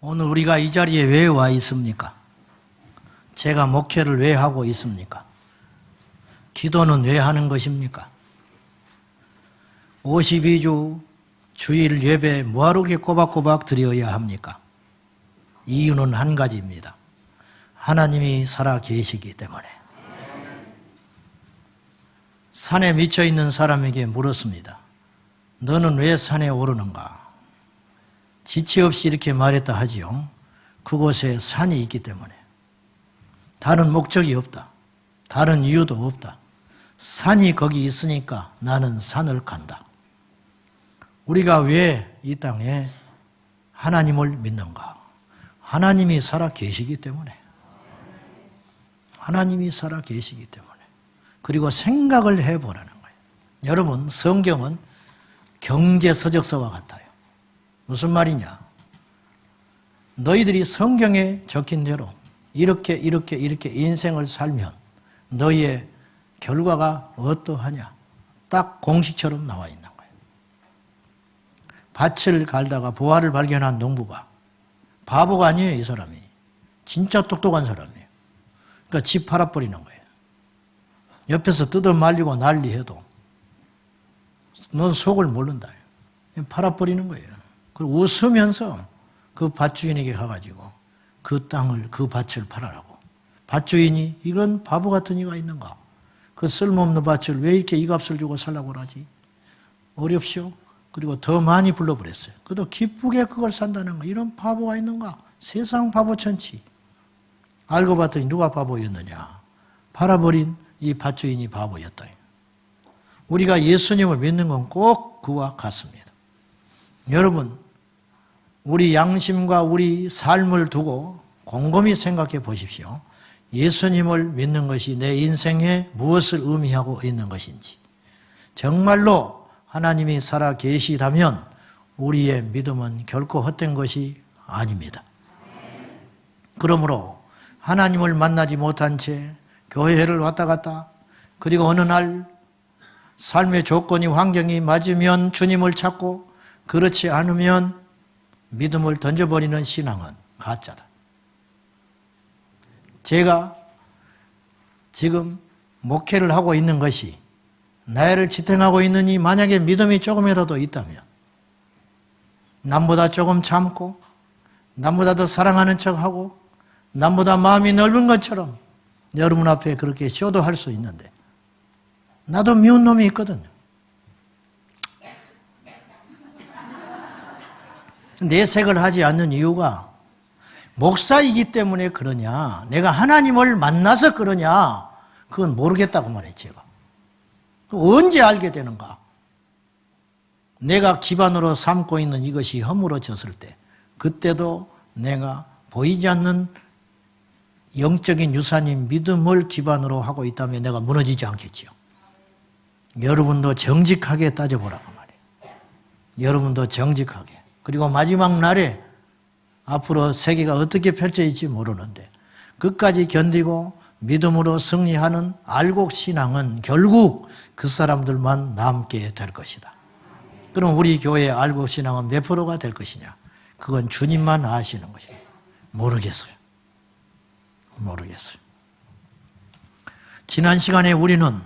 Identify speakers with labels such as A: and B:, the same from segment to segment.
A: 오늘 우리가 이 자리에 왜 와 있습니까? 제가 목회를 왜 하고 있습니까? 기도는 왜 하는 것입니까? 52주 주일 예배 뭐하러 이렇게 꼬박꼬박 드려야 합니까? 이유는 한 가지입니다. 하나님이 살아 계시기 때문에. 산에 미쳐 있는 사람에게 물었습니다. 너는 왜 산에 오르는가? 지체 없이 이렇게 말했다 하지요. 그곳에 산이 있기 때문에. 다른 목적이 없다. 다른 이유도 없다. 산이 거기 있으니까 나는 산을 간다. 우리가 왜 이 땅에 하나님을 믿는가? 하나님이 살아 계시기 때문에. 하나님이 살아 계시기 때문에. 그리고 생각을 해보라는 거예요. 여러분, 성경은 경제서적서와 같아요. 무슨 말이냐? 너희들이 성경에 적힌 대로 이렇게 인생을 살면 너희의 결과가 어떠하냐? 딱 공식처럼 나와 있는 거예요. 밭을 갈다가 보화를 발견한 농부가 바보가 아니에요, 이 사람이. 진짜 똑똑한 사람이에요. 그러니까 집 팔아버리는 거예요. 옆에서 뜯어 말리고 난리해도 넌 속을 모른다. 팔아버리는 거예요. 그리고 웃으면서 그 밭주인에게 가가지고 그 땅을, 그 밭을 팔아라고. 밭주인이 이런 바보 같은 이가 있는가? 그 쓸모없는 밭을 왜 이렇게 이 값을 주고 살라고 하지? 어렵시오? 그리고 더 많이 불러버렸어요. 그래도 기쁘게 그걸 산다는 거. 이런 바보가 있는가? 세상 바보천치. 알고 봤더니 누가 바보였느냐? 팔아버린 이 밭주인이 바보였다. 우리가 예수님을 믿는 건 꼭 그와 같습니다. 여러분, 우리 양심과 우리 삶을 두고 곰곰이 생각해 보십시오. 예수님을 믿는 것이 내 인생에 무엇을 의미하고 있는 것인지. 정말로 하나님이 살아 계시다면 우리의 믿음은 결코 헛된 것이 아닙니다. 그러므로 하나님을 만나지 못한 채 교회를 왔다 갔다, 그리고 어느 날 삶의 조건이, 환경이 맞으면 주님을 찾고, 그렇지 않으면 믿음을 던져버리는 신앙은 가짜다. 제가 지금 목회를 하고 있는 것이, 나이를 지탱하고 있느니 만약에 믿음이 조금이라도 있다면, 남보다 조금 참고, 남보다 더 사랑하는 척하고, 남보다 마음이 넓은 것처럼 여러분 앞에 그렇게 쇼도할 수 있는데, 나도 미운 놈이 있거든요. 내색을 하지 않는 이유가 목사이기 때문에 그러냐, 내가 하나님을 만나서 그러냐, 그건 모르겠다고 말해요, 제가. 언제 알게 되는가? 내가 기반으로 삼고 있는 이것이 허물어졌을 때, 그때도 내가 보이지 않는 영적인 유산인 믿음을 기반으로 하고 있다면 내가 무너지지 않겠지요. 여러분도 정직하게 따져보라고 말이에요. 여러분도 정직하게. 그리고 마지막 날에 앞으로 세계가 어떻게 펼쳐질지 모르는데 끝까지 견디고 믿음으로 승리하는 알곡 신앙은 결국 그 사람들만 남게 될 것이다. 그럼 우리 교회의 알곡 신앙은 몇 프로가 될 것이냐? 그건 주님만 아시는 것이에요. 모르겠어요. 지난 시간에 우리는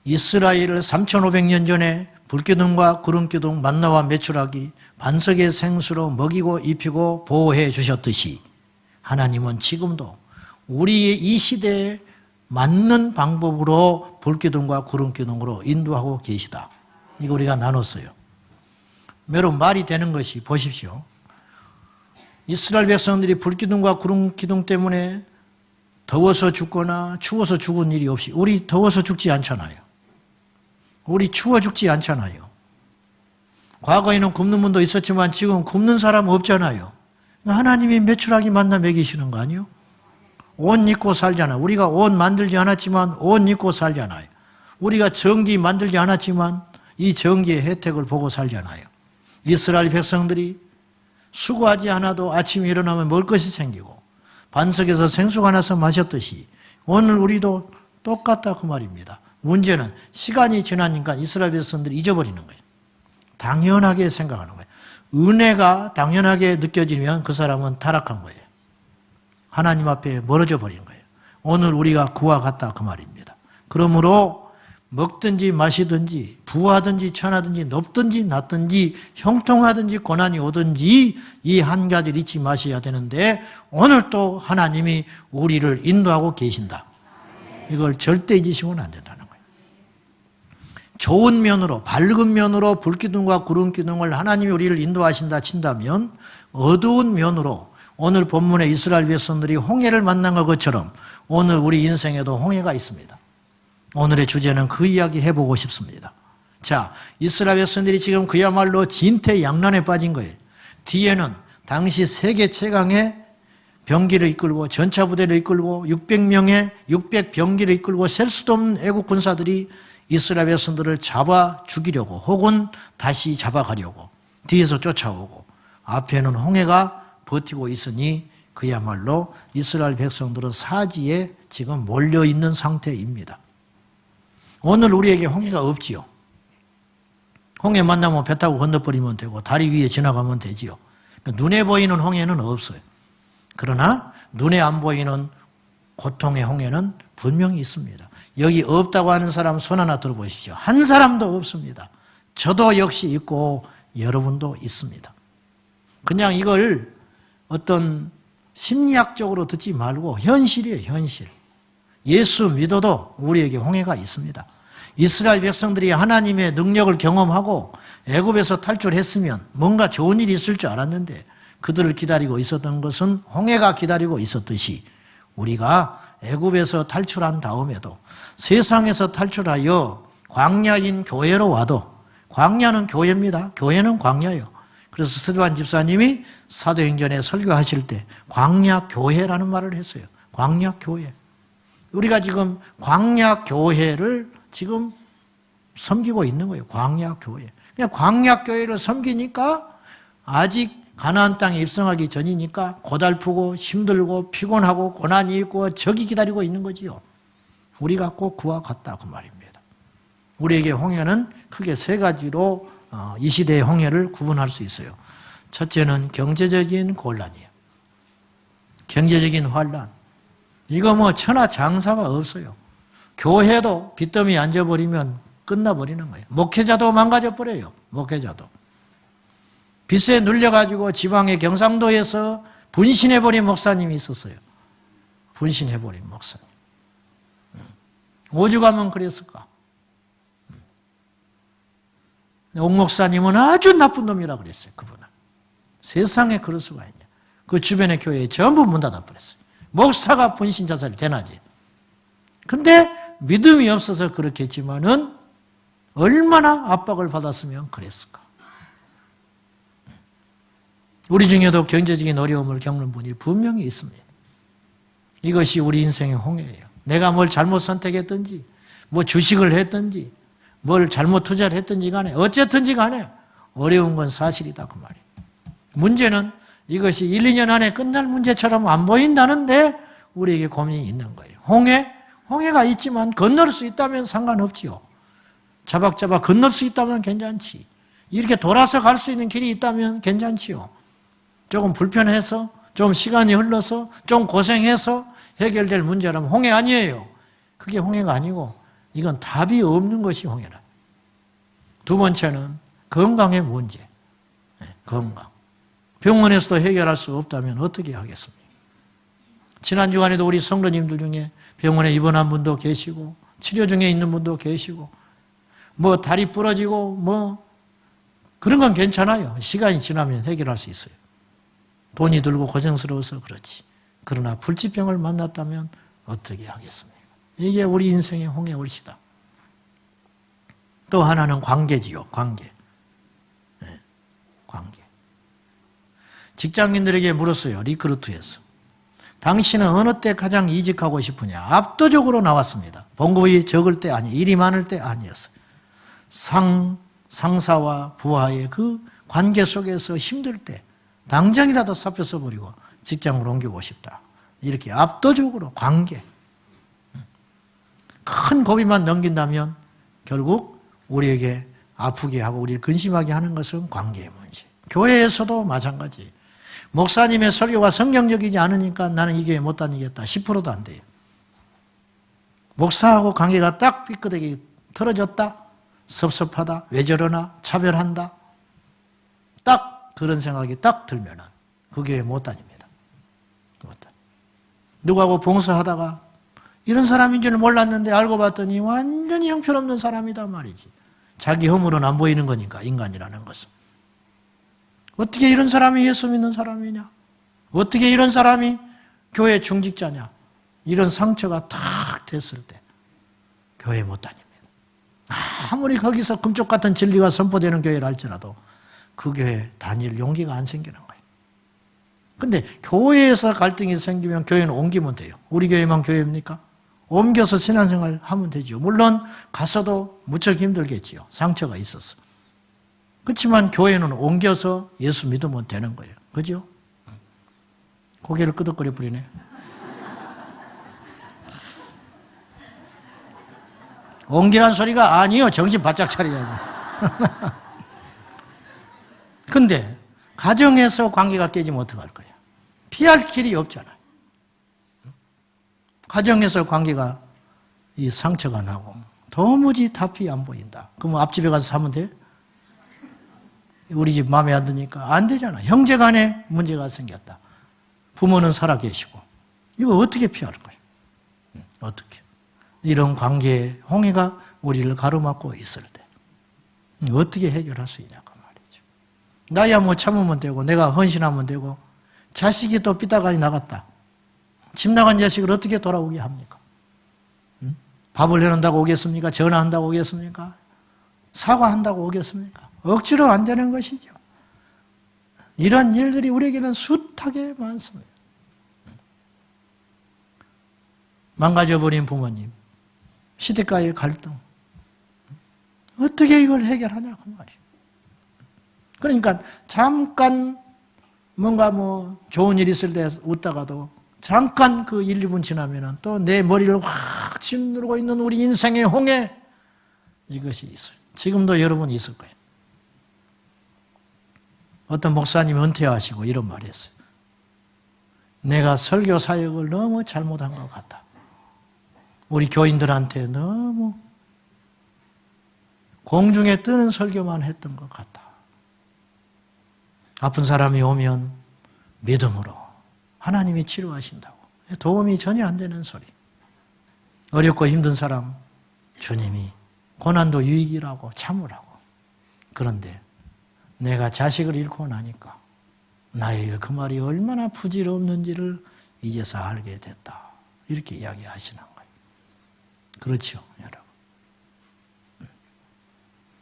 A: 이스라엘을 3500년 전에 불기둥과 구름기둥, 만나와 메추라기, 반석의 생수로 먹이고 입히고 보호해 주셨듯이 하나님은 지금도 우리의 이 시대에 맞는 방법으로 불기둥과 구름기둥으로 인도하고 계시다. 이거 우리가 나눴어요. 여러분, 말이 되는 것이, 보십시오. 이스라엘 백성들이 불기둥과 구름기둥 때문에 더워서 죽거나 추워서 죽은 일이 없이, 우리 더워서 죽지 않잖아요. 우리 추워 죽지 않잖아요. 과거에는 굶는 분도 있었지만 지금 굶는 사람 없잖아요. 하나님이 메추라기 만나 먹이시는 거 아니에요? 옷 입고 살잖아요. 우리가 옷 만들지 않았지만 옷 입고 살잖아요. 우리가 전기 만들지 않았지만 이 전기의 혜택을 보고 살잖아요. 이스라엘 백성들이 수고하지 않아도 아침에 일어나면 먹을 것이 생기고 반석에서 생수가 나서 마셨듯이 오늘 우리도 똑같다 그 말입니다. 문제는 시간이 지나니까 이스라엘 백성들이 잊어버리는 거예요. 당연하게 생각하는 거예요. 은혜가 당연하게 느껴지면 그 사람은 타락한 거예요. 하나님 앞에 멀어져 버린 거예요. 오늘 우리가 그와 같다 그 말입니다. 그러므로 먹든지 마시든지 부하든지 천하든지 높든지 낮든지 형통하든지 고난이 오든지 이 한 가지를 잊지 마셔야 되는데 오늘 또 하나님이 우리를 인도하고 계신다. 이걸 절대 잊으시면 안 된다는 거예요. 좋은 면으로 밝은 면으로 불기둥과 구름기둥을 하나님이 우리를 인도하신다 친다면 어두운 면으로 오늘 본문의 이스라엘 백성들이 홍해를 만난 것처럼 오늘 우리 인생에도 홍해가 있습니다. 오늘의 주제는 그 이야기 해보고 싶습니다. 자, 이스라엘 백성들이 지금 그야말로 진퇴양난에 빠진 거예요. 뒤에는 당시 세계 최강의 병기를 이끌고 전차 부대를 이끌고 600명의 600병기를 이끌고 셀 수도 없는 애국 군사들이 이스라엘 백성들을 잡아 죽이려고 혹은 다시 잡아가려고 뒤에서 쫓아오고 앞에는 홍해가 버티고 있으니 그야말로 이스라엘 백성들은 사지에 지금 몰려있는 상태입니다. 오늘 우리에게 홍해가 없지요. 홍해 만나면 배 타고 건너버리면 되고 다리 위에 지나가면 되지요. 눈에 보이는 홍해는 없어요. 그러나 눈에 안 보이는 고통의 홍해는 분명히 있습니다. 여기 없다고 하는 사람 손 하나 들어보십시오. 한 사람도 없습니다. 저도 역시 있고 여러분도 있습니다. 그냥 이걸 어떤 심리학적으로 듣지 말고 현실이에요, 현실. 예수 믿어도 우리에게 홍해가 있습니다. 이스라엘 백성들이 하나님의 능력을 경험하고 애굽에서 탈출했으면 뭔가 좋은 일이 있을 줄 알았는데 그들을 기다리고 있었던 것은 홍해가 기다리고 있었듯이 우리가 애굽에서 탈출한 다음에도 세상에서 탈출하여 광야인 교회로 와도 광야는 교회입니다. 교회는 광야예요. 그래서 스테반 집사님이 사도행전에 설교하실 때 광야교회라는 말을 했어요. 광야교회. 우리가 지금 광야교회를 지금 섬기고 있는 거예요. 광야교회. 그냥 광야교회를 섬기니까 아직 가나안 땅에 입성하기 전이니까 고달프고 힘들고 피곤하고 고난이 있고 적이 기다리고 있는 거지요. 우리가 꼭 그와 같다 그 말입니다. 우리에게 홍해는 크게 세 가지로 이 시대의 홍해를 구분할 수 있어요. 첫째는 경제적인 곤란이에요. 경제적인 환란. 이거 뭐 천하장사가 없어요. 교회도 빚더미 앉아버리면 끝나버리는 거예요. 목회자도 망가져버려요. 목회자도. 빚에 눌려가지고 지방의 경상도에서 분신해버린 목사님이 있었어요. 분신해버린 목사님. 오죽하면 그랬을까? 옥 목사님은 아주 나쁜 놈이라 그랬어요. 그분은. 세상에 그럴 수가 있냐. 그 주변의 교회에 전부 문 닫아버렸어요. 목사가 분신 자살이 되나지. 근데 믿음이 없어서 그렇게 했지만은 얼마나 압박을 받았으면 그랬을까. 우리 중에도 경제적인 어려움을 겪는 분이 분명히 있습니다. 이것이 우리 인생의 홍해예요. 내가 뭘 잘못 선택했든지 뭐 주식을 했든지 뭘 잘못 투자를 했든지 간에 어쨌든지 간에 어려운 건 사실이다 그 말이에요. 문제는 이것이 1, 2년 안에 끝날 문제처럼 안 보인다는데 우리에게 고민이 있는 거예요. 홍해가 있지만 건널 수 있다면 상관없지요. 자박자박 건널 수 있다면 괜찮지. 이렇게 돌아서 갈 수 있는 길이 있다면 괜찮지요. 조금 불편해서 좀 시간이 흘러서 좀 고생해서 해결될 문제라면 홍해 아니에요. 그게 홍해가 아니고 이건 답이 없는 것이 홍해라. 두 번째는 건강의 문제. 건강. 병원에서도 해결할 수 없다면 어떻게 하겠습니까? 지난 주간에도 우리 성도님들 중에 병원에 입원한 분도 계시고 치료 중에 있는 분도 계시고 뭐 다리 부러지고 뭐 그런 건 괜찮아요. 시간이 지나면 해결할 수 있어요. 돈이 들고 고생스러워서 그렇지. 그러나 불치병을 만났다면 어떻게 하겠습니까? 이게 우리 인생의 홍해올시다. 또 하나는 관계지요. 관계. 네, 관계. 직장인들에게 물었어요. 리크루트에서. 당신은 어느 때 가장 이직하고 싶으냐? 압도적으로 나왔습니다. 봉급이 적을 때 아니, 일이 많을 때 아니었어요. 상사와 부하의 그 관계 속에서 힘들 때 당장이라도 사표 써버리고 직장으로 옮기고 싶다. 이렇게 압도적으로 관계. 큰 고비만 넘긴다면 결국 우리에게 아프게 하고 우리를 근심하게 하는 것은 관계의 문제. 교회에서도 마찬가지. 목사님의 설교가 성경적이지 않으니까 나는 이 교회 못 다니겠다. 10%도 안 돼요. 목사하고 관계가 딱 삐끗하게 틀어졌다. 섭섭하다. 왜 저러나. 차별한다. 딱 그런 생각이 딱 들면은 그 교회 못 다닙니다. 못 다니. 누구하고 봉사하다가 이런 사람인 줄 몰랐는데 알고 봤더니 완전히 형편없는 사람이다 말이지. 자기 허물은 안 보이는 거니까, 인간이라는 것은. 어떻게 이런 사람이 예수 믿는 사람이냐? 어떻게 이런 사람이 교회 중직자냐? 이런 상처가 탁 됐을 때 교회 못 다닙니다. 아무리 거기서 금쪽 같은 진리가 선포되는 교회를 할지라도 그 교회 다닐 용기가 안 생기는 거예요. 근데 교회에서 갈등이 생기면 교회는 옮기면 돼요. 우리 교회만 교회입니까? 옮겨서 신앙생활 하면 되죠. 물론 가서도 무척 힘들겠지요. 상처가 있어서. 그렇지만 교회는 옮겨서 예수 믿으면 되는 거예요. 그죠? 고개를 끄덕거려 부리네. 옮기란 소리가 아니요. 정신 바짝 차려야지. 근데 가정에서 관계가 깨지면 어떡할 거예요? 피할 길이 없잖아요. 가정에서 관계가 이 상처가 나고 도무지 답이 안 보인다. 그럼 앞집에 가서 사면 돼? 우리 집 마음에 안 드니까 안 되잖아. 형제 간에 문제가 생겼다. 부모는 살아 계시고 이거 어떻게 피할 거예요? 어떻게? 이런 관계의 홍해가 우리를 가로막고 있을 때 어떻게 해결할 수 있냐고 말이죠. 나야 뭐 참으면 되고 내가 헌신하면 되고 자식이 또 삐딱하니 나갔다. 집 나간 자식을 어떻게 돌아오게 합니까? 밥을 해놓는다고 오겠습니까? 전화한다고 오겠습니까? 사과한다고 오겠습니까? 억지로 안 되는 것이죠. 이런 일들이 우리에게는 숱하게 많습니다. 망가져버린 부모님, 시댁과의 갈등, 어떻게 이걸 해결하냐고 말이에요. 그러니까 잠깐 뭔가 뭐 좋은 일 있을 때 웃다가도 잠깐 그 1, 2분 지나면은 또 내 머리를 확 짓누르고 있는 우리 인생의 홍해, 이것이 있어요. 지금도 여러분 있을 거예요. 어떤 목사님이 은퇴하시고 이런 말을 했어요. 내가 설교 사역을 너무 잘못한 것 같다. 우리 교인들한테 너무 공중에 뜨는 설교만 했던 것 같다. 아픈 사람이 오면 믿음으로 하나님이 치료하신다고. 도움이 전혀 안 되는 소리. 어렵고 힘든 사람 주님이 고난도 유익이라고 참으라고. 그런데 내가 자식을 잃고 나니까 나에게 그 말이 얼마나 부질없는지를 이제서 알게 됐다. 이렇게 이야기하시는 거예요. 그렇죠, 여러분.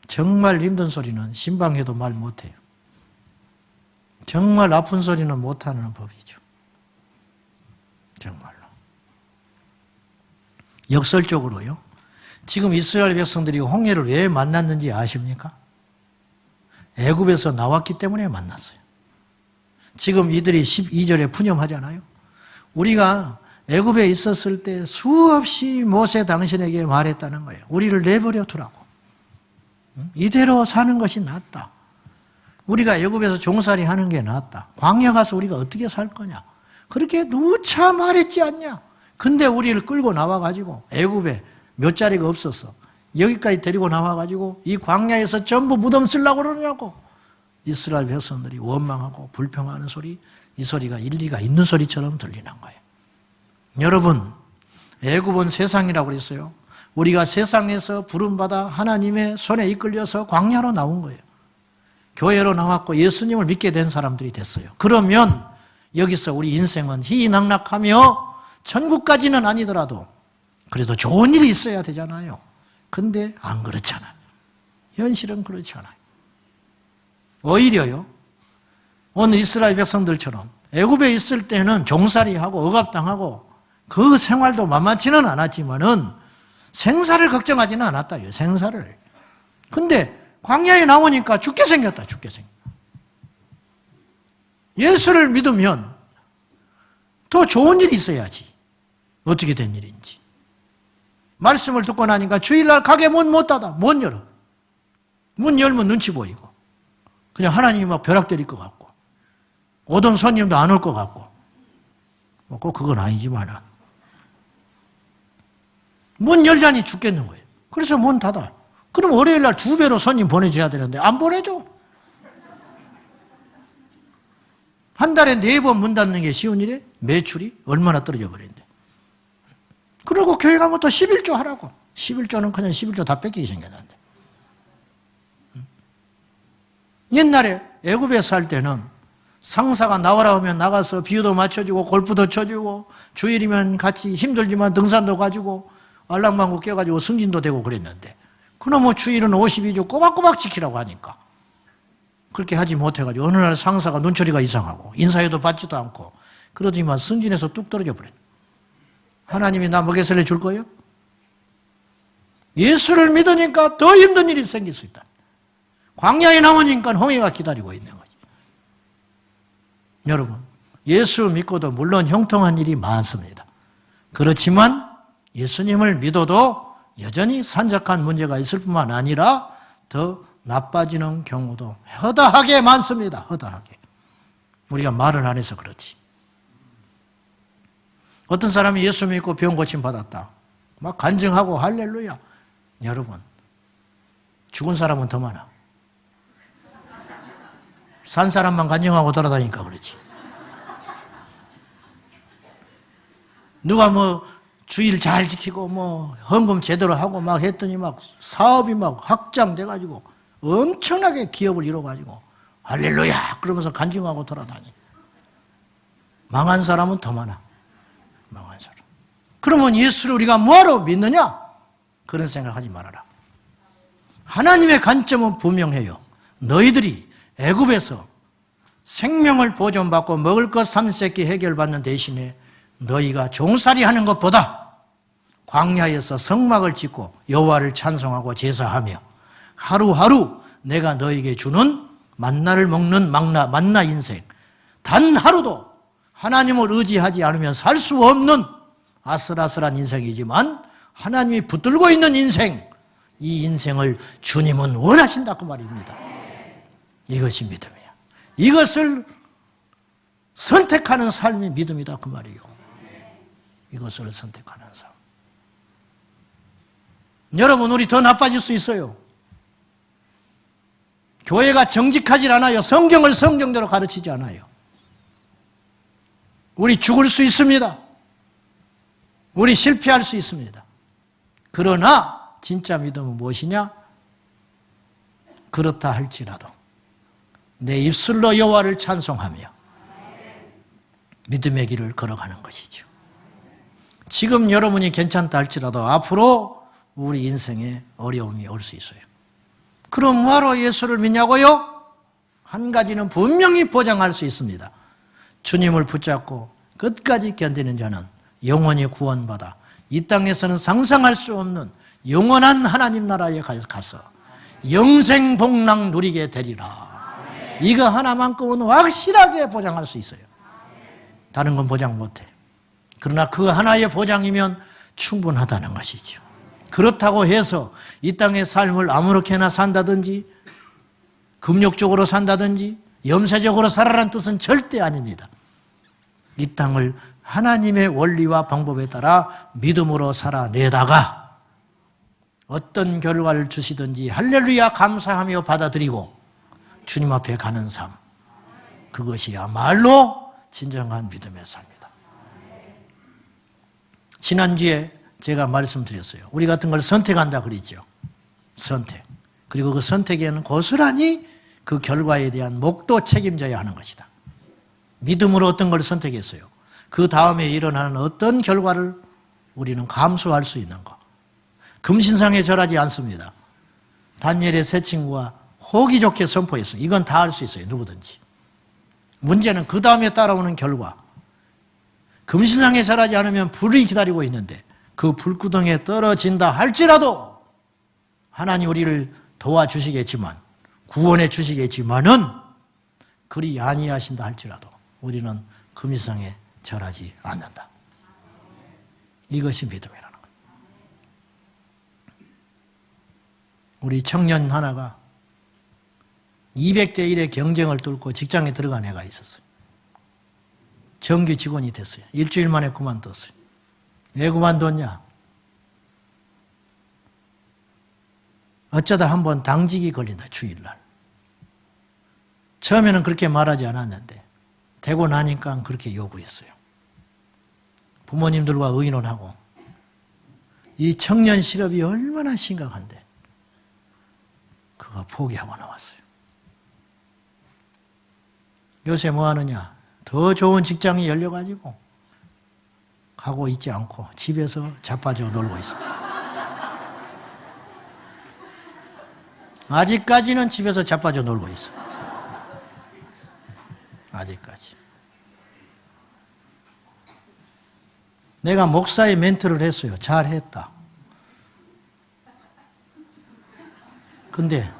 A: 정말 힘든 소리는 신방해도 말 못해요. 정말 아픈 소리는 못하는 법이죠. 정말로. 역설적으로요. 지금 이스라엘 백성들이 홍해를 왜 만났는지 아십니까? 애굽에서 나왔기 때문에 만났어요. 지금 이들이 12절에 푸념하잖아요. 우리가 애굽에 있었을 때 수없이 모세 당신에게 말했다는 거예요. 우리를 내버려 두라고. 이대로 사는 것이 낫다. 우리가 애굽에서 종살이 하는 게 낫다. 광야 가서 우리가 어떻게 살 거냐. 그렇게 누차 말했지 않냐. 근데 우리를 끌고 나와가지고 애굽에 몇 자리가 없었어. 여기까지 데리고 나와가지고 이 광야에서 전부 무덤 쓰려고 그러냐고. 이스라엘 백성들이 원망하고 불평하는 소리, 이 소리가 일리가 있는 소리처럼 들리는 거예요. 여러분, 애굽은 세상이라고 그랬어요. 우리가 세상에서 부름받아 하나님의 손에 이끌려서 광야로 나온 거예요. 교회로 나왔고 예수님을 믿게 된 사람들이 됐어요. 그러면 여기서 우리 인생은 희희낙낙하며 천국까지는 아니더라도 그래도 좋은 일이 있어야 되잖아요. 근데 안 그렇잖아요. 현실은 그렇지 않아요. 오히려요. 오늘 이스라엘 백성들처럼 애굽에 있을 때는 종살이하고 억압당하고 그 생활도 만만치는 않았지만은 생사를 걱정하지는 않았다요. 생사를. 근데 광야에 나오니까 죽게 생겼다. 죽게 생겼다. 예수를 믿으면 더 좋은 일이 있어야지. 어떻게 된 일인지. 말씀을 듣고 나니까 주일날 가게 문 못 닫아. 못 열어. 문 열면 눈치 보이고. 그냥 하나님이 막 벼락 때릴 것 같고 오던 손님도 안 올 것 같고 뭐 꼭 그건 아니지만은 문 열자니 죽겠는 거예요. 그래서 문 닫아. 그럼 월요일 날 2배로 손님 보내줘야 되는데 안 보내줘. 한 달에 4번 문 닫는 게 쉬운 일이에요? 매출이 얼마나 떨어져 버린대. 그리고 교회 가면 또 11조 하라고. 11조는 그냥 11조 다 뺏기게 생겼는데. 옛날에 애굽에 살 때는 상사가 나와라 하면 나가서 비유도 맞춰주고 골프도 쳐주고 주일이면 같이 힘들지만 등산도 가지고 알랑방구 껴가지고 승진도 되고 그랬는데 그놈의 주일은 52주 꼬박꼬박 지키라고 하니까 그렇게 하지 못해가지고 어느 날 상사가 눈초리가 이상하고 인사해도 받지도 않고 그러더니만 승진해서 뚝 떨어져 버렸네. 하나님이 나 먹여 살려 줄 거예요? 예수를 믿으니까 더 힘든 일이 생길 수 있다. 광야에 나오니까 홍해가 기다리고 있는 거지. 여러분, 예수 믿고도 물론 형통한 일이 많습니다. 그렇지만 예수님을 믿어도 여전히 산적한 문제가 있을 뿐만 아니라 더 나빠지는 경우도 허다하게 많습니다. 허다하게. 우리가 말을 안 해서 그렇지. 어떤 사람이 예수 믿고 병 고침 받았다. 막 간증하고 할렐루야. 여러분, 죽은 사람은 더 많아. 산 사람만 간증하고 돌아다니니까 그렇지. 누가 뭐 주일 잘 지키고 뭐 헌금 제대로 하고 막 했더니 막 사업이 막 확장돼가지고 엄청나게 기업을 이뤄가지고 할렐루야 그러면서 간증하고 돌아다니. 망한 사람은 더 많아. 망한 사람. 그러면 예수를 우리가 뭐하러 믿느냐? 그런 생각하지 말아라. 하나님의 관점은 분명해요. 너희들이 애굽에서 생명을 보존받고 먹을 것 삼세끼 해결받는 대신에 너희가 종살이 하는 것보다 광야에서 성막을 짓고 여호와를 찬송하고 제사하며 하루하루 내가 너에게 주는 만나를 먹는 만나 인생, 단 하루도 하나님을 의지하지 않으면 살 수 없는 아슬아슬한 인생이지만 하나님이 붙들고 있는 인생, 이 인생을 주님은 원하신다 그 말입니다. 이것이 믿음이야. 이것을 선택하는 삶이 믿음이다 그 말이요. 이것을 선택하는 삶. 여러분, 우리 더 나빠질 수 있어요. 교회가 정직하지 않아요. 성경을 성경대로 가르치지 않아요. 우리 죽을 수 있습니다. 우리 실패할 수 있습니다. 그러나 진짜 믿음은 무엇이냐? 그렇다 할지라도 내 입술로 여호와를 찬송하며 믿음의 길을 걸어가는 것이죠. 지금 여러분이 괜찮다 할지라도 앞으로 우리 인생에 어려움이 올 수 있어요. 그럼 뭐하러 예수를 믿냐고요? 한 가지는 분명히 보장할 수 있습니다. 주님을 붙잡고 끝까지 견디는 자는 영원히 구원받아 이 땅에서는 상상할 수 없는 영원한 하나님 나라에 가서 영생복락 누리게 되리라. 이거 하나만큼은 확실하게 보장할 수 있어요. 다른 건 보장 못해. 그러나 그 하나의 보장이면 충분하다는 것이죠. 그렇다고 해서 이 땅의 삶을 아무렇게나 산다든지 금욕적으로 산다든지 염세적으로 살아라는 뜻은 절대 아닙니다. 이 땅을 하나님의 원리와 방법에 따라 믿음으로 살아내다가 어떤 결과를 주시든지 할렐루야 감사하며 받아들이고 주님 앞에 가는 삶, 그것이야말로 진정한 믿음의 삶이다. 지난주에 제가 말씀드렸어요. 우리 같은 걸 선택한다 그랬죠. 선택. 그리고 그 선택에는 고스란히 그 결과에 대한 몫도 책임져야 하는 것이다. 믿음으로 어떤 걸 선택했어요. 그 다음에 일어나는 어떤 결과를 우리는 감수할 수 있는 것. 금신상에 절하지 않습니다. 다니엘의 세 친구가 호기 좋게 선포했어요. 이건 다 할 수 있어요. 누구든지. 문제는 그 다음에 따라오는 결과. 금신상에 절하지 않으면 불이 기다리고 있는데 그 불구덩이에 떨어진다 할지라도 하나님 우리를 도와주시겠지만 구원해 주시겠지만은 그리 아니하신다 할지라도 우리는 금신상에 절하지 않는다. 이것이 믿음이라는 거예요. 우리 청년 하나가 200대 1의 경쟁을 뚫고 직장에 들어간 애가 있었어요. 정규 직원이 됐어요. 일주일 만에 그만뒀어요. 왜 그만뒀냐? 어쩌다 한번 당직이 걸린다, 주일날. 처음에는 그렇게 말하지 않았는데 되고 나니까 그렇게 요구했어요. 부모님들과 의논하고 이 청년 실업이 얼마나 심각한데 그거 포기하고 나왔어요. 요새 뭐 하느냐? 더 좋은 직장이 열려가지고 가고 있지 않고 집에서 자빠져 놀고 있습니다. 아직까지는 집에서 자빠져 놀고 있어. 아직까지. 내가 목사의 멘트를 했어요. 잘했다. 근데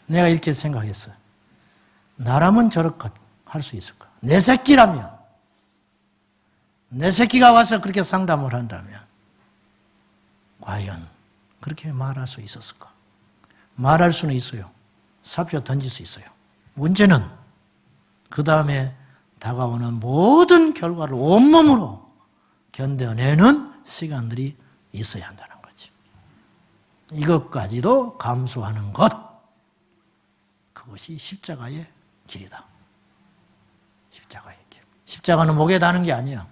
A: 내가 이렇게 생각했어요. 나라면 저렇게 할 수 있을까? 내 새끼라면, 내 새끼가 와서 그렇게 상담을 한다면 과연 그렇게 말할 수 있었을까? 말할 수는 있어요. 사표 던질 수 있어요. 문제는 그 다음에 다가오는 모든 결과를 온몸으로 견뎌내는 시간들이 있어야 한다는 거지. 이것까지도 감수하는 것, 그것이 십자가의 길이다. 십자가의 길. 십자가는 목에 다는 게 아니야.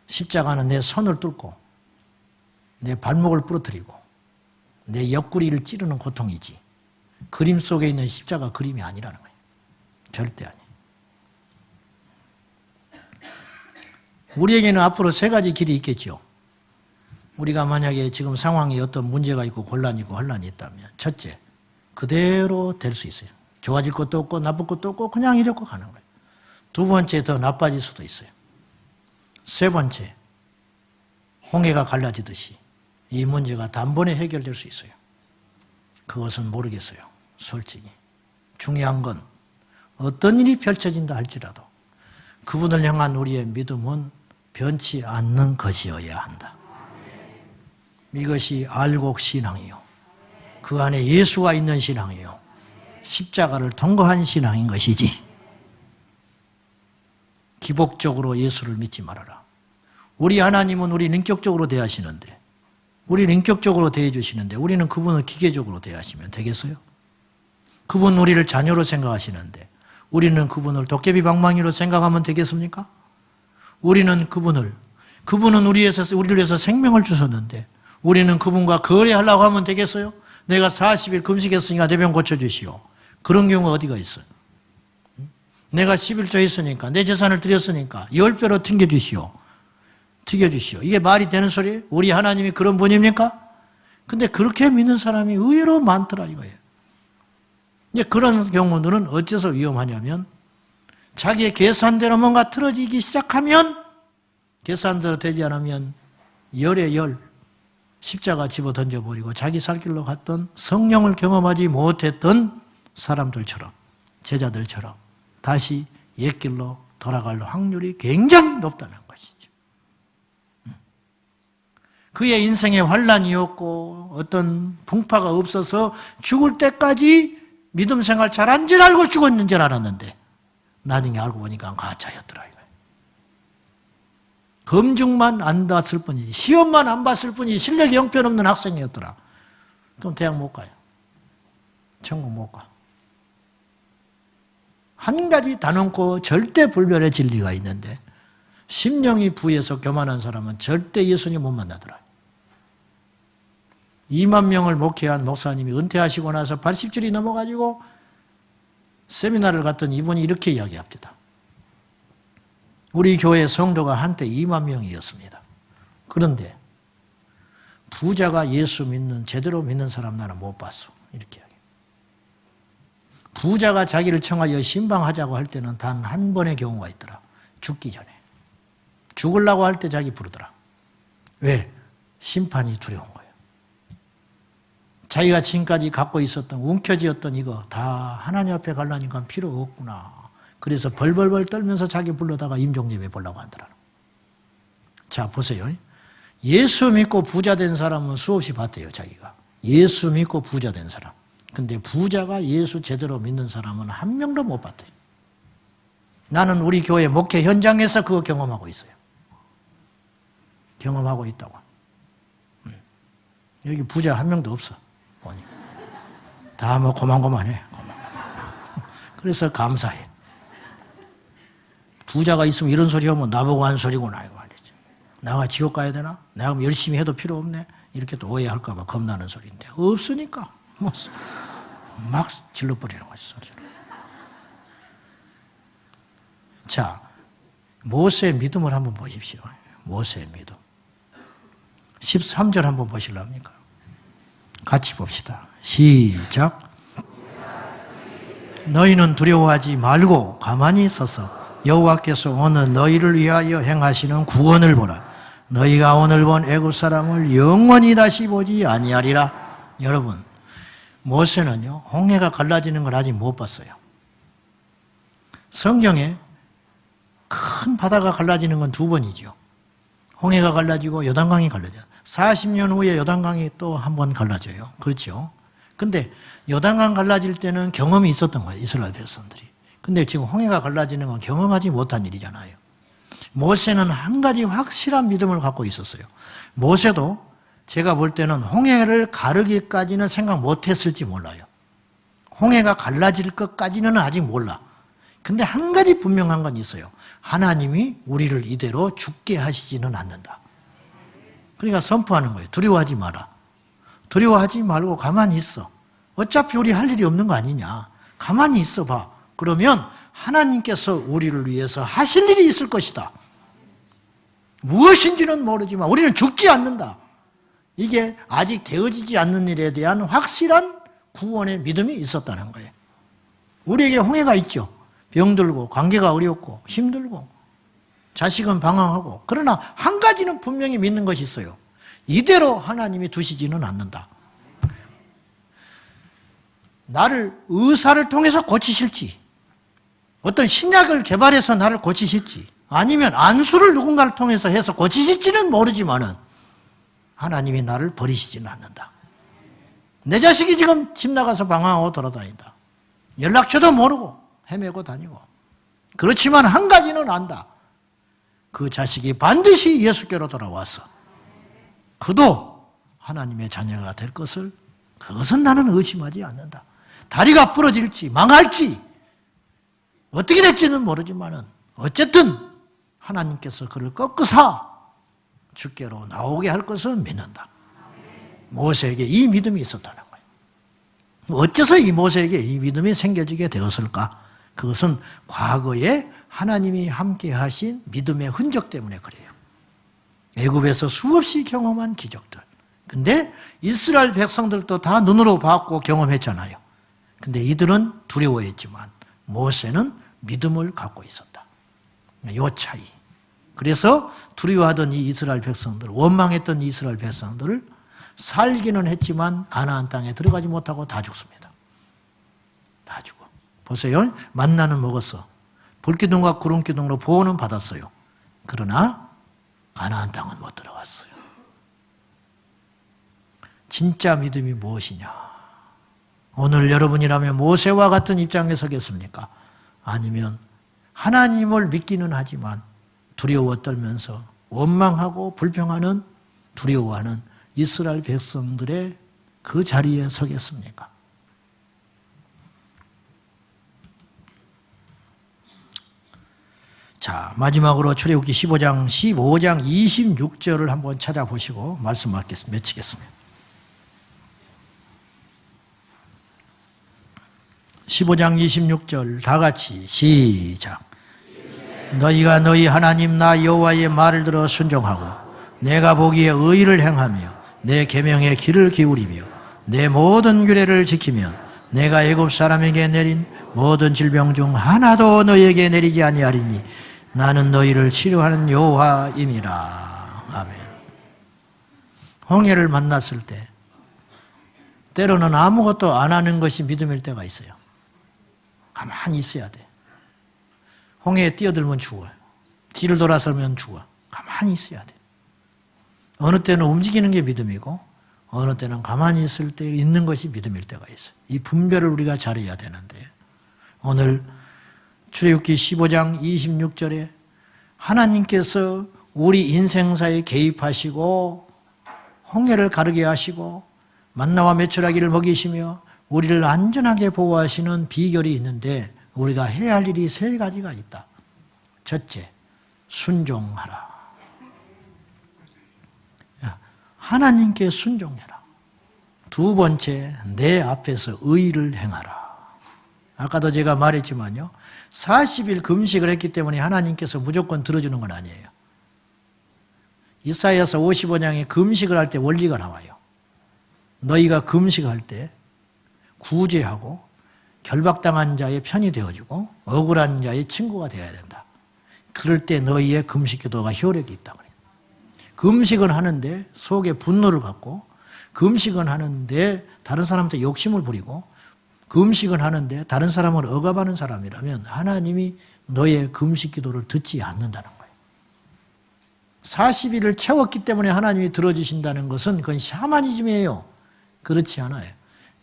A: 십자가는 내 손을 뚫고 내 발목을 부러뜨리고 내 옆구리를 찌르는 고통이지, 그림 속에 있는 십자가 그림이 아니라는 거예요. 절대 아니에요. 우리에게는 앞으로 세 가지 길이 있겠죠. 우리가 만약에 지금 상황에 어떤 문제가 있고 곤란이 있고 혼란이 있다면, 첫째, 그대로 될 수 있어요. 좋아질 것도 없고 나쁠 것도 없고 그냥 이렇게 가는 거예요. 두 번째, 더 나빠질 수도 있어요. 세 번째, 홍해가 갈라지듯이 이 문제가 단번에 해결될 수 있어요. 그것은 모르겠어요. 솔직히. 중요한 건 어떤 일이 펼쳐진다 할지라도 그분을 향한 우리의 믿음은 변치 않는 것이어야 한다. 이것이 알곡 신앙이요, 그 안에 예수가 있는 신앙이요, 십자가를 통과한 신앙인 것이지, 기복적으로 예수를 믿지 말아라. 우리 하나님은 우리 인격적으로 대하시는데, 우리를 인격적으로 대해주시는데 우리는 그분을 기계적으로 대하시면 되겠어요? 그분 우리를 자녀로 생각하시는데 우리는 그분을 도깨비 방망이로 생각하면 되겠습니까? 우리는 그분은 우리를 위해서 생명을 주셨는데 우리는 그분과 거래하려고 하면 되겠어요? 내가 40일 금식했으니까 내 병 고쳐주시오. 그런 경우가 어디가 있어요? 내가 11조 했으니까, 내 재산을 드렸으니까 10배로 튕겨주시오. 이게 말이 되는 소리예요? 우리 하나님이 그런 분입니까? 근데 그렇게 믿는 사람이 의외로 많더라 이거예요. 이제 그런 경우들은 어째서 위험하냐면, 자기의 계산대로 뭔가 틀어지기 시작하면, 계산대로 되지 않으면 열에 열, 십자가 집어 던져버리고 자기 살 길로 갔던, 성령을 경험하지 못했던 사람들처럼, 제자들처럼 다시 옛길로 돌아갈 확률이 굉장히 높다는 것이죠. 그의 인생에 환란이 없고 어떤 풍파가 없어서 죽을 때까지 믿음 생활 잘한 줄 알고 죽었는 줄 알았는데 나중에 알고 보니까 가짜였더라. 검증만 안 봤을 뿐이지, 시험만 안 봤을 뿐이지 실력이 형편없는 학생이었더라. 그럼 대학 못 가요. 천국 못 가. 한 가지 단언코 절대 불변의 진리가 있는데, 심령이 부해서 교만한 사람은 절대 예수님 못 만나더라. 2만 명을 목회한 목사님이 은퇴하시고 나서 80줄이 넘어가지고 세미나를 갔더니 이분이 이렇게 이야기합니다. 우리 교회 성도가 한때 2만 명이었습니다. 그런데 부자가 예수 믿는, 제대로 믿는 사람 나는 못 봤어. 이렇게 이야기해요. 부자가 자기를 청하여 신방하자고 할 때는 단 한 번의 경우가 있더라. 죽기 전에. 죽으려고 할 때 자기 부르더라. 왜? 심판이 두려운 거예요. 자기가 지금까지 갖고 있었던, 움켜쥐었던 이거 다 하나님 앞에 가려니까 필요 없구나. 그래서 벌벌벌 떨면서 자기 불러다가 임종예배 보려고 하더라고요. 자, 보세요. 예수 믿고 부자 된 사람은 수없이 봤대요, 자기가. 예수 믿고 부자 된 사람. 근데 부자가 예수 제대로 믿는 사람은 한 명도 못 봤대요. 나는 우리 교회 목회 현장에서 그거 경험하고 있어요. 경험하고 있다고. 여기 부자 한 명도 없어. 보니. 다 뭐 고만고만해. 그래서 감사해. 부자가 있으면 이런 소리 하면 나보고 한 소리구나 이거 말이지. 내가 지옥 가야 되나? 내가 열심히 해도 필요 없네. 이렇게 또 오해할까 봐 겁나는 소리인데 없으니까 막 질러버리는 거지. 자, 모세의 믿음을 한번 보십시오. 모세의 믿음. 13절 한번 보실랍니까? 같이 봅시다. 시작. 너희는 두려워하지 말고 가만히 서서 여호와께서 오늘 너희를 위하여 행하시는 구원을 보라. 너희가 오늘 본 애굽 사람을 영원히 다시 보지 아니하리라. 여러분, 모세는요 홍해가 갈라지는 걸 아직 못 봤어요. 성경에 큰 바다가 갈라지는 건 두 번이죠. 홍해가 갈라지고 요단강이 갈라져요. 40년 후에 요단강이 또 한 번 갈라져요. 그렇죠? 근데 요단강 갈라질 때는 경험이 있었던 거예요. 이스라엘 백성들이. 근데 지금 홍해가 갈라지는 건 경험하지 못한 일이잖아요. 모세는 한 가지 확실한 믿음을 갖고 있었어요. 모세도 제가 볼 때는 홍해를 가르기까지는 생각 못했을지 몰라요. 홍해가 갈라질 것까지는 아직 몰라. 근데 한 가지 분명한 건 있어요. 하나님이 우리를 이대로 죽게 하시지는 않는다. 그러니까 선포하는 거예요. 두려워하지 마라. 두려워하지 말고 가만히 있어. 어차피 우리 할 일이 없는 거 아니냐. 가만히 있어 봐. 그러면 하나님께서 우리를 위해서 하실 일이 있을 것이다. 무엇인지는 모르지만 우리는 죽지 않는다. 이게 아직 되어지지 않는 일에 대한 확실한 구원의 믿음이 있었다는 거예요. 우리에게 홍해가 있죠. 병들고 관계가 어렵고 힘들고 자식은 방황하고, 그러나 한 가지는 분명히 믿는 것이 있어요. 이대로 하나님이 두시지는 않는다. 나를 의사를 통해서 고치실지, 어떤 신약을 개발해서 나를 고치실지, 아니면 안수를 누군가를 통해서 해서 고치실지는 모르지만은 하나님이 나를 버리시지는 않는다. 내 자식이 지금 집 나가서 방황하고 돌아다닌다. 연락처도 모르고 헤매고 다니고. 그렇지만 한 가지는 안다. 그 자식이 반드시 예수께로 돌아와서 그도 하나님의 자녀가 될 것을, 그것은 나는 의심하지 않는다. 다리가 부러질지 망할지 어떻게 될지는 모르지만은 어쨌든 하나님께서 그를 꺾으사 주께로 나오게 할 것은 믿는다. 모세에게 이 믿음이 있었다는 거예요. 어째서 이 모세에게 이 믿음이 생겨지게 되었을까? 그것은 과거에 하나님이 함께 하신 믿음의 흔적 때문에 그래요. 애굽에서 수없이 경험한 기적들. 근데 이스라엘 백성들도 다 눈으로 봤고 경험했잖아요. 근데 이들은 두려워했지만 모세는 믿음을 갖고 있었다. 이 차이. 그래서 두려워하던 이 이스라엘 백성들, 원망했던 이스라엘 백성들을 살기는 했지만 가나안 땅에 들어가지 못하고 다 죽습니다. 다 죽어. 보세요. 만나는 먹었어. 불기둥과 구름기둥으로 보호는 받았어요. 그러나 가나안 땅은 못 들어갔어요. 진짜 믿음이 무엇이냐? 오늘 여러분이라면 모세와 같은 입장에 서겠습니까? 아니면 하나님을 믿기는 하지만 두려워 떨면서 원망하고 불평하는, 두려워하는 이스라엘 백성들의 그 자리에 서겠습니까? 자, 마지막으로 출애굽기 15장 26절을 한번 찾아보시고 말씀 맺히겠습니다. 15장 26절 다 같이 시작. 너희가 너희 하나님 나 여호와의 말을 들어 순종하고 내가 보기에 의를 행하며 내 계명의 귀를 기울이며 내 모든 규례를 지키면 내가 애굽 사람에게 내린 모든 질병 중 하나도 너희에게 내리지 아니하리니 나는 너희를 치료하는 여호와임이라. 아멘. 홍해를 만났을 때 때로는 아무것도 안 하는 것이 믿음일 때가 있어요. 가만히 있어야 돼. 홍해에 뛰어들면 죽어요. 뒤를 돌아서면 죽어. 가만히 있어야 돼. 어느 때는 움직이는 게 믿음이고 어느 때는 가만히 있을 때 있는 것이 믿음일 때가 있어요. 이 분별을 우리가 잘해야 되는데 오늘 출애굽기 15장 26절에 하나님께서 우리 인생사에 개입하시고 홍해를 가르게 하시고 만나와 메추라기를 먹이시며 우리를 안전하게 보호하시는 비결이 있는데 우리가 해야 할 일이 세 가지가 있다. 첫째, 순종하라. 하나님께 순종해라. 두 번째, 내 앞에서 의를 행하라. 아까도 제가 말했지만요. 40일 금식을 했기 때문에 하나님께서 무조건 들어주는 건 아니에요. 이사야서 55장에 금식을 할 때 원리가 나와요. 너희가 금식할 때 구제하고 결박당한 자의 편이 되어주고 억울한 자의 친구가 되어야 된다. 그럴 때 너희의 금식 기도가 효력이 있다. 금식은 하는데 속에 분노를 갖고 금식은 하는데 다른 사람한테 욕심을 부리고 금식은 하는데 다른 사람을 억압하는 사람이라면 하나님이 너의 금식 기도를 듣지 않는다는 거예요. 40일을 채웠기 때문에 하나님이 들어주신다는 것은 그건 샤머니즘이에요. 그렇지 않아요.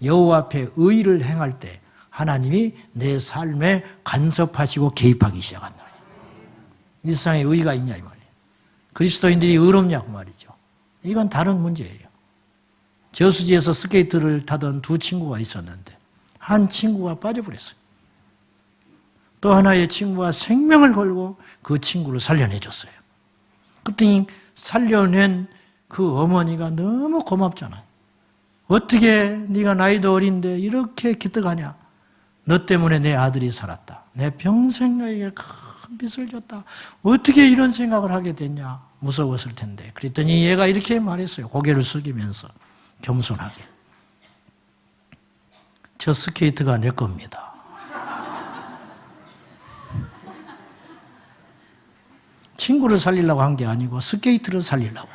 A: 여호와 앞에 의를 행할 때 하나님이 내 삶에 간섭하시고 개입하기 시작한다. 이 세상에 의가 있냐 이 말이에요. 그리스도인들이 의롭냐고 말이죠. 이건 다른 문제예요. 저수지에서 스케이트를 타던 두 친구가 있었는데 한 친구가 빠져버렸어요. 또 하나의 친구가 생명을 걸고 그 친구를 살려내줬어요. 그랬더니 살려낸 그 어머니가 너무 고맙잖아요. 어떻게 네가 나이도 어린데 이렇게 기특하냐. 너 때문에 내 아들이 살았다. 내 평생 너에게 큰 빚을 졌다. 어떻게 이런 생각을 하게 됐냐. 무서웠을 텐데. 그랬더니 얘가 이렇게 말했어요. 고개를 숙이면서 겸손하게. 저 스케이트가 내 겁니다. 친구를 살리려고 한 게 아니고 스케이트를 살리려고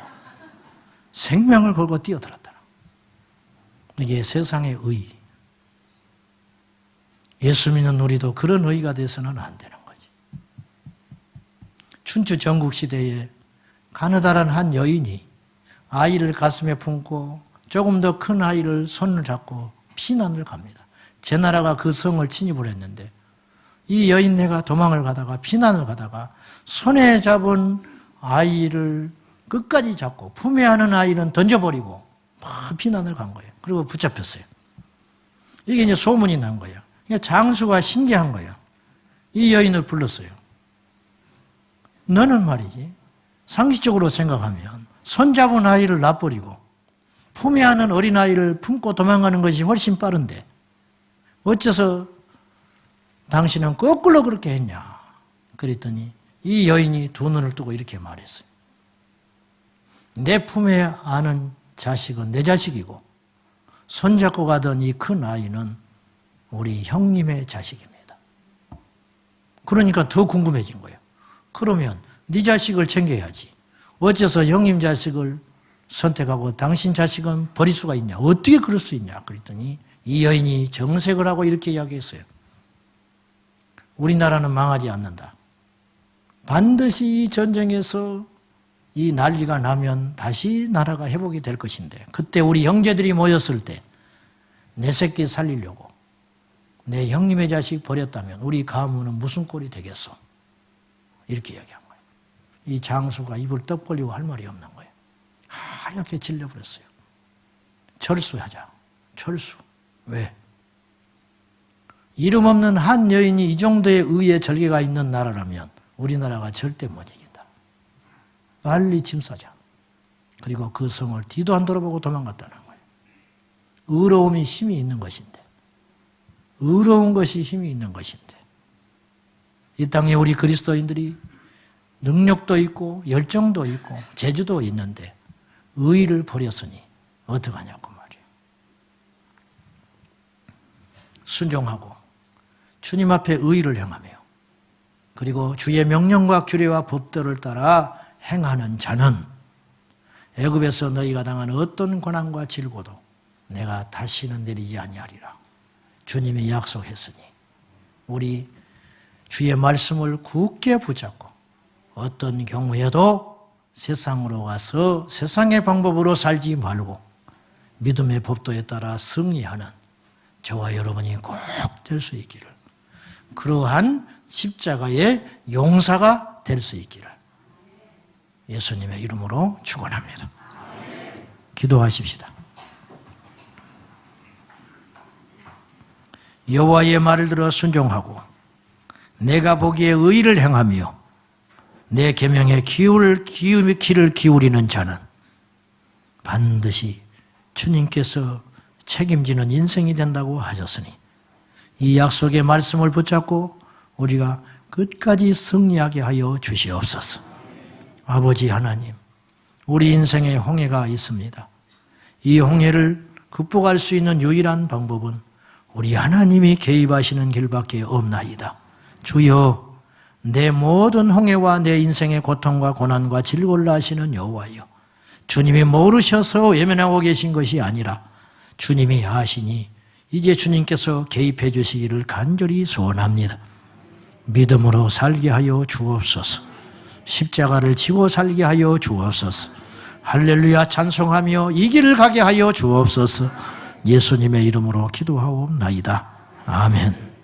A: 생명을 걸고 뛰어들었다. 이게 세상의 의. 예수 믿는 우리도 그런 의가 돼서는 안 되는 거지. 춘추 전국시대에 가느다란 한 여인이 아이를 가슴에 품고 조금 더 큰 아이를 손을 잡고 피난을 갑니다. 제 나라가 그 성을 침입을 했는데 이 여인네가 도망을 가다가 피난을 가다가 손에 잡은 아이를 끝까지 잡고 품에 안은 아이는 던져버리고 막 피난을 간 거예요. 그리고 붙잡혔어요. 이게 이제 소문이 난 거예요. 장수가 신기한 거예요. 이 여인을 불렀어요. 너는 말이지 상식적으로 생각하면 손잡은 아이를 놔버리고 품에 안은 어린아이를 품고 도망가는 것이 훨씬 빠른데 어째서 당신은 거꾸로 그렇게 했냐. 그랬더니 이 여인이 두 눈을 뜨고 이렇게 말했어요. 내 품에 안은 자식은 내 자식이고 손잡고 가던 이 큰 아이는 우리 형님의 자식입니다. 그러니까 더 궁금해진 거예요. 그러면 네 자식을 챙겨야지. 어째서 형님 자식을 선택하고 당신 자식은 버릴 수가 있냐? 어떻게 그럴 수 있냐? 그랬더니 이 여인이 정색을 하고 이렇게 이야기했어요. 우리나라는 망하지 않는다. 반드시 이 전쟁에서 이 난리가 나면 다시 나라가 회복이 될 것인데 그때 우리 형제들이 모였을 때 내 새끼 살리려고 내 형님의 자식 버렸다면 우리 가문은 무슨 꼴이 되겠소? 이렇게 이야기한 거예요. 이 장수가 입을 떡 벌리고 할 말이 없는 거예요. 하얗게 질려버렸어요. 철수하자. 철수. 왜? 이름 없는 한 여인이 이 정도의 의의 절개가 있는 나라라면 우리나라가 절대 못 이긴다. 빨리 짐 싸자. 그리고 그 성을 뒤도 안 돌아보고 도망갔다는 거예요. 의로움이 힘이 있는 것인데 의로운 것이 힘이 있는 것인데 이 땅에 우리 그리스도인들이 능력도 있고 열정도 있고 재주도 있는데 의를 버렸으니 어떡하냐고 말이에요. 순종하고 주님 앞에 의를 행하며 그리고 주의 명령과 규례와 법도를 따라 행하는 자는 애굽에서 너희가 당한 어떤 고난과 질고도 내가 다시는 내리지 아니하리라. 주님이 약속했으니 우리 주의 말씀을 굳게 붙잡고 어떤 경우에도 세상으로 가서 세상의 방법으로 살지 말고 믿음의 법도에 따라 승리하는 저와 여러분이 꼭 될 수 있기를, 그러한 십자가의 용사가 될 수 있기를 예수님의 이름으로 축원합니다. 기도하십시다. 여호와의 말을 들어 순종하고 내가 보기에 의를 행하며 내 계명에 귀를 기울이는 자는 반드시 주님께서 책임지는 인생이 된다고 하셨으니 이 약속의 말씀을 붙잡고 우리가 끝까지 승리하게 하여 주시옵소서. 아버지 하나님, 우리 인생에 홍해가 있습니다. 이 홍해를 극복할 수 있는 유일한 방법은 우리 하나님이 개입하시는 길밖에 없나이다. 주여, 내 모든 홍해와 내 인생의 고통과 고난과 질고를 아시는 여호와여, 주님이 모르셔서 외면하고 계신 것이 아니라 주님이 아시니 이제 주님께서 개입해 주시기를 간절히 소원합니다. 믿음으로 살게 하여 주옵소서. 십자가를 지고 살게 하여 주옵소서. 할렐루야 찬송하며 이 길을 가게 하여 주옵소서. 예수님의 이름으로 기도하옵나이다. 아멘.